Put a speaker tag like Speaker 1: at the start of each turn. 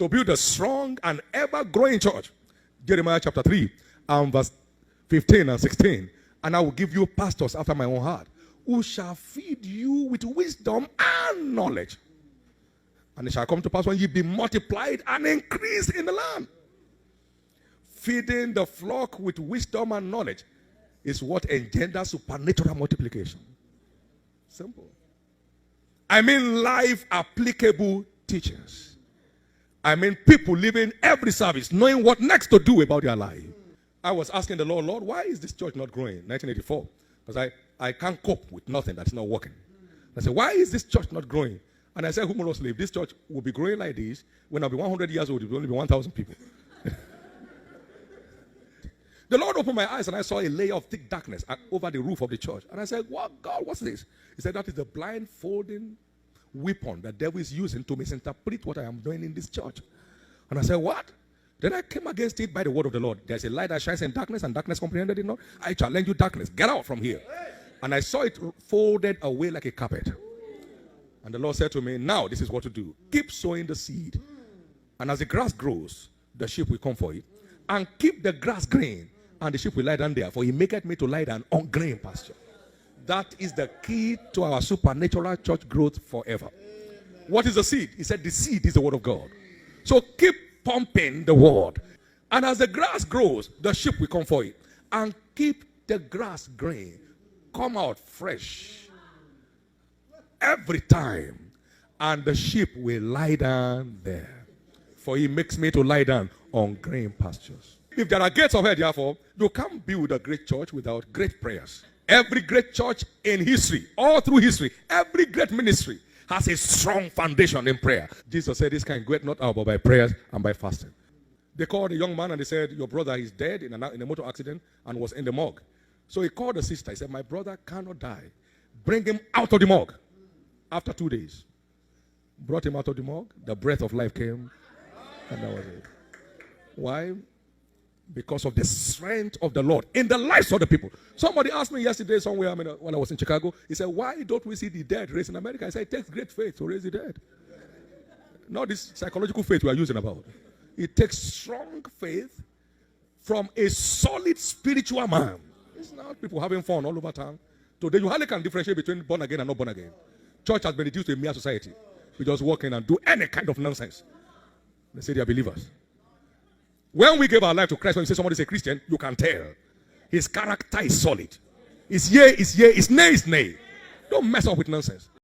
Speaker 1: to build a strong and ever-growing church. Jeremiah chapter 3 and verse 15 and 16. And I will give you pastors after my own heart, who shall feed you with wisdom and knowledge. And it shall come to pass when ye be multiplied and increased in the land. Feeding the flock with wisdom and knowledge is what engenders supernatural multiplication. Simple. I mean life applicable teachings. I mean people living every service knowing what next to do about their life. I was asking the Lord, why is this church not growing? 1984. Because I can't cope with nothing that's not working. I said, why is this church not growing? And I said, humorously, if this church will be growing like this, when I'll be 100 years old, it will only be 1,000 people. The Lord opened my eyes and I saw a layer of thick darkness over the roof of the church. And I said, what, God, what's this? He said, that is the blindfolding weapon the devil is using to misinterpret what I am doing in this church. And I said, what? Then I came against it by the word of the Lord. There's a light that shines in darkness, and darkness comprehended it not. I challenge you, darkness, get out from here. And I saw it folded away like a carpet. And the Lord said to me, now this is what to do. Keep sowing the seed. And as the grass grows, the sheep will come for it. And keep the grass green, and the sheep will lie down there. For he maketh me to lie down on green pasture. That is the key to our supernatural church growth forever. What is the seed? He said the seed is the word of God. So keep pumping the word. And as the grass grows, the sheep will come for it. And keep the grass green. Come out fresh. Every time. And the sheep will lie down there. For he makes me to lie down on green pastures. If there are gates of hell, therefore, you can't build a great church without great prayers. Every great church in history, all through history, every great ministry has a strong foundation in prayer. Jesus said, this kind get not out but by prayers and by fasting. They called a young man and they said, your brother is dead in a motor accident and was in the morgue. So he called the sister. He said, my brother cannot die. Bring him out of the morgue. After 2 days, brought him out of the morgue. The breath of life came, and that was it. Why? Because of the strength of the Lord in the lives of the people. Somebody asked me yesterday somewhere when I was in Chicago, he said, why don't we see the dead raised in America? I said, it takes great faith to raise the dead. Not this psychological faith we are using about. It takes strong faith from a solid spiritual man. It's not people having fun all over town. Today you hardly can differentiate between born again and not born again. Church has been reduced to a mere society. We just walk in and do any kind of nonsense. They say they are believers. When we give our life to Christ, when you say somebody is a Christian, you can tell. His character is solid. His yea is yea, his nay is nay. Don't mess up with nonsense.